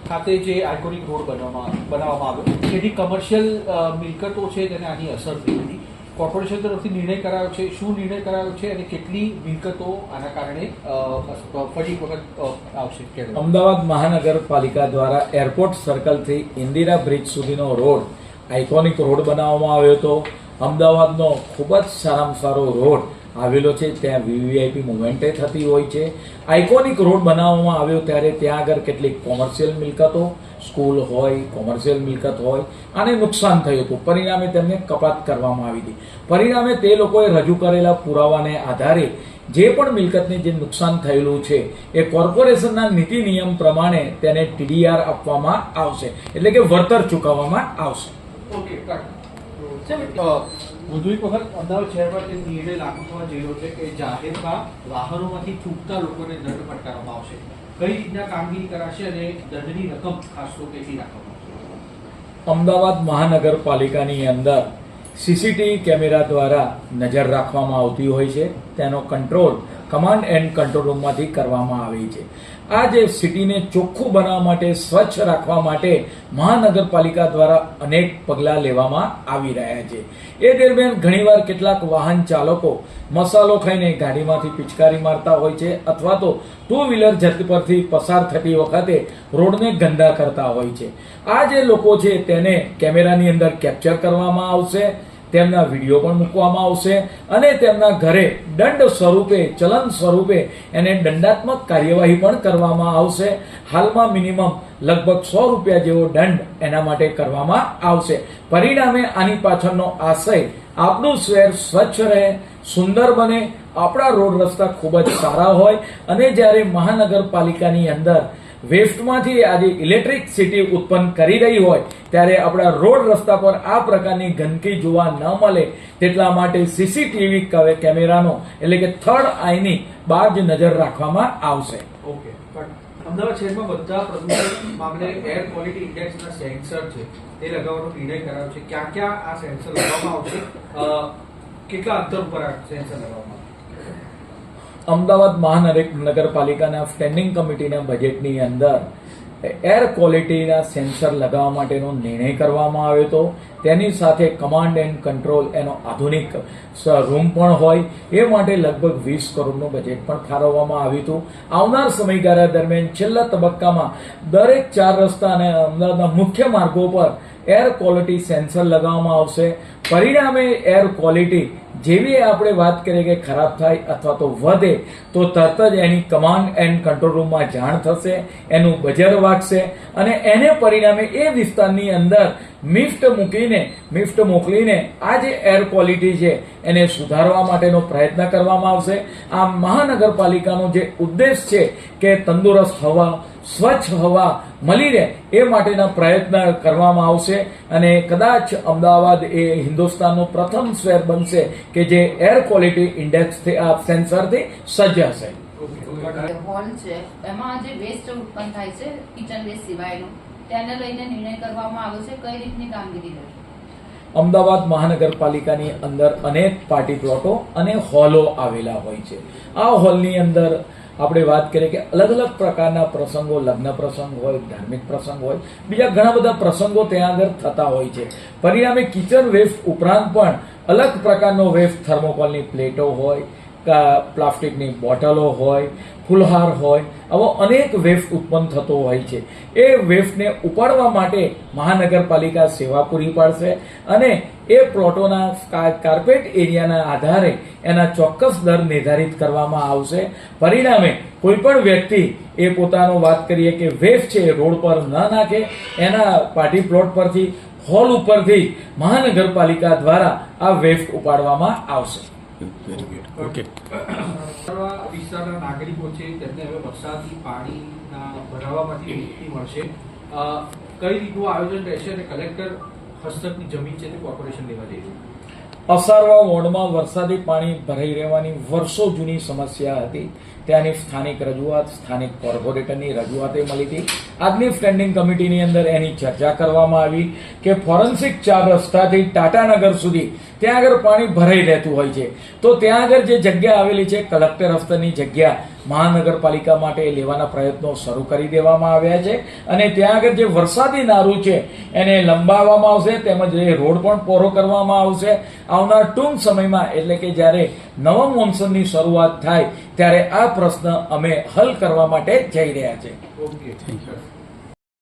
ખાતે જે iconic road બનાવવામાં આવ્યો જેથી કમર્શિયલ મિલકતો છે તેને આની અસર થઈ હતી. કોર્પોરેશન તરફથી નિર્ણય કરાયો છે, શું નિર્ણય કરાયો છે અને કેટલી મિલકતો આના કારણે ફરી વખત આવશે? અમદાવાદ મહાનગરપાલિકા દ્વારા એરપોર્ટ સર્કલથી ઇન્દિરા બ્રિજ સુધીનો રોડ આઇકોનિક રોડ બનાવવામાં આવ્યો હતો. અમદાવાદનો ખૂબ જ સારામાં સારો રોડ આવેલો છે, ત્યાં વીવીઆઈપી મુવમેન્ટે થતી હોય છે. આઇકોનિક રોડ બનાવવામાં આવ્યો ત્યારે ત્યાં આગળ કેટલીક કોમર્શિયલ મિલકતો, સ્કૂલ હોય, કોમર્શિયલ મિલકત હોય, આને નુકસાન થયું હતું. પરિણામે તેમને કપાત કરવામાં આવી હતી. પરિણામે તે લોકોએ રજૂ કરેલા પુરાવાને આધારે જે પણ મિલકતને જે નુકસાન થયેલું છે એ કોર્પોરેશનના નીતિ નિયમ પ્રમાણે તેને ટીડીઆર આપવામાં આવશે, એટલે કે વળતર ચૂકવવામાં આવશે. વધુ એક વખત અમદાવાદ શહેરમાં તે નિર્ણય લાગુ થવા જઈ રહ્યો છે કે જાહેરમાં વાહનોમાંથી છૂટતા લોકોને દંડ ફટકારવામાં આવશે. કઈ રીતના કામગીરી કરાશે અને દંડની રકમ ખાસ તો કેટલી રાખવામાં આવશે? અમદાવાદ મહાનગરપાલિકાની અંદર સીસીટીવી કેમેરા દ્વારા નજર રાખવામાં આવતી હોય છે. તેનો કંટ્રોલ કમાન્ડ એન્ડ કંટ્રોલ રૂમમાંથી કરવામાં આવે છે. આ જે સિટીને ચોખ્ખું બનાવવા માટે, સ્વચ્છ રાખવા માટે મહાનગરપાલિકા દ્વારા અનેક પગલાં લેવામાં આવી રહ્યા છે. એ દરમિયાન ઘણીવાર કેટલાક વાહન ચાલકો મસાલો ખાઈને ગાડીમાંથી પિચકારી મારતા હોય છે અથવા તો ટુ વ્હીલર જત પરથી પસાર થતી વખતે રોડને ગંદા કરતા હોય છે. આ જે લોકો છે તેને કેમેરાની અંદર કેપ્ચર કરવામાં આવશે, તેમના વિડીયો પણ મૂકવામાં આવશે અને તેમના ઘરે દંડ સ્વરૂપે, ચલન સ્વરૂપે એને દંડાત્મક કાર્યવાહી પણ કરવામાં આવશે. હાલમાં મિનિમમ લગભગ 100 રૂપિયા જેવો દંડ એના માટે કરવામાં આવશે. પરિણામે આની પાછળનો આશય આપણું શહેર સ્વચ્છ રહે, સુંદર બને, આપણા રોડ રસ્તા ખૂબ જ સારા હોય અને જ્યારે મહાનગરપાલિકાની અંદર વેસ્ટમાંથી આજે ઇલેક્ટ્રિસિટી ઉત્પન્ન કરી રહી હોય ત્યારે આપણા રોડ રસ્તા પર આ પ્રકારની ગંદકી જોવા ન મળે તેટલા માટે સીસીટીવી કેમેરાનો એટલે કે થર્ડ આઈની બહાર જ નજર રાખવામાં આવશે. ઓકે, પણ અમદાવાદ શહેરમાં બધા પ્રદૂષણ મામલે એર ક્વોલિટી ઇન્ડેક્સના સેન્સર છે તે લગાવવાનો નિર્ણય કરાયો છે. ક્યાં ક્યાં આ સેન્સર લગાવવામાં આવશે? કેટલા અંતર ઉપર આ સેન્સર લગાવવામાં? અમદાવાદ મહાનગરપાલિકાના સ્ટેન્ડિંગ કમિટીના બજેટની અંદર એર ક્વોલિટીના સેન્સર લગાવવા માટેનો નિર્ણય કરવામાં આવ્યો હતો. તેની સાથે કમાન્ડ એન્ડ કંટ્રોલ એનો આધુનિક રૂમ પણ હોય એ માટે લગભગ 20 કરોડનું બજેટ પણ ફાળવવામાં આવ્યું હતું. આવનાર સમયગાળા દરમિયાન છેલ્લા તબક્કામાં દરેક 4 રસ્તા અને અમદાવાદના મુખ્ય માર્ગો પર એર ક્વોલિટી સેન્સર લગાવવામાં આવશે. પરિણામે એર ક્વોલિટી જેવી આપણે વાત કરીએ કે ખરાબ થાય અથવા તો વધે તો તરત જ એની કમાન્ડ એન્ડ કંટ્રોલ રૂમમાં જાણ થશે, એનું બજર વાગશે અને એને પરિણામે એ વિસ્તારની અંદર મિફ્ટ મોકલીને આ જે એર ક્વોલિટી છે એને સુધારવા માટેનો પ્રયત્ન કરવામાં આવશે. આ મહાનગરપાલિકાનો જે ઉદ્દેશ છે કે તંદુરસ્ત હવા, સ્વચ્છ હવા મળી રહે એ માટેના પ્રયત્ન કરવામાં આવશે અને કદાચ અમદાવાદ એ હિન્દુસ્તાનનું પ્રથમ શહેર બનશે કે જે એર ક્વોલિટી ઇન્ડેક્સથી આ સેન્સરથી સજ્જ હશે. હોલ છે એમાં જે વેસ્ટ ઉત્પન્ન થાય છે કિચન વેસ્ટ સિવાયનું તેને લઈને નિર્ણય કરવામાં આવ્યો છે. કઈ રીતની કામગીરી થશે? અમદાવાદ મહાનગરપાલિકાની અંદર અનેક પાર્ટી પ્લોટો અને હોલો આવેલા હોય છે. આ હોલની અંદર આપણે વાત કરીએ કે અલગ અલગ પ્રકારના પ્રસંગો, લગ્ન પ્રસંગ હોય, ધાર્મિક પ્રસંગ હોય, બીજા ઘણા બધા પ્રસંગો ત્યાં આગળ થતા હોય છે. પરિણામે કિચન વેસ્ટ ઉપરાંત પણ અલગ પ્રકારનો વેસ્ટ, થર્મોકોલની પ્લેટો હોય, પ્લાસ્ટિકની બોટલો હોય, ફુલહાર હોય, આવો અનેક વેસ્ટ ઉત્પન્ન થતો હોય છે. એ વેસ્ટને ઉપાડવા માટે મહાનગરપાલિકા સેવા પૂરી પાડશે અને એ પ્લોટોના કાર્પેટ એરિયાના આધારે એના ચોક્કસ દર નિર્ધારિત કરવામાં આવશે. પરિણામે કોઈ પણ વ્યક્તિ એ પોતાનો વાત કરીએ કે વેસ્ટ છે રોડ પર ન નાખે, એના પાર્ટી પ્લોટ પરથી, હોલ ઉપરથી મહાનગરપાલિકા દ્વારા આ વેસ્ટ ઉપાડવામાં આવશે. ઓકે, વિસ્તારના નાગરિકો છે તેમને હવે વરસાદી પાણીના ભરાવામાંથી મુક્તિ મળશે. કઈ રીતનું આયોજન રહેશે અને કલેક્ટર હસ્તકની જમીન છે તે કોર્પોરેશન લેવા જઈ રહ્યું? અસારવા વોર્ડમાં વરસાદી પાણી ભરાઈ રહેવાની વર્ષો જૂની સમસ્યા હતી. ત્યાંની સ્થાનિક રજૂઆત, સ્થાનિક કોર્પોરેટરની રજૂઆતે મળી હતી. આજની સ્ટેન્ડિંગ કમિટીની અંદર એની ચર્ચા કરવામાં આવી કે ફોરેન્સિક 4 રસ્તાથી ટાટાનગર સુધી ત્યાં આગળ પાણી ભરાઈ રહેતું હોય છે. તો ત્યાં આગળ જે જગ્યા આવેલી છે કલેક્ટર હસ્તની જગ્યા મહાનગરપાલિકા માટે લેવાના પ્રયત્નો શરૂ કરી દેવામાં આવ્યા છે અને ત્યાં આગળ જે વરસાદી નારું છે એને લંબાવવામાં આવશે, તેમજ એ રોડ પણ પહોળો કરવામાં આવશે. આવનાર ટૂંક સમયમાં એટલે કે જ્યારે નવા મોન્સૂનની શરૂઆત થાય ત્યારે આ પ્રશ્ન અમે હલ કરવા માટે જઈ રહ્યા છે. ઓકે.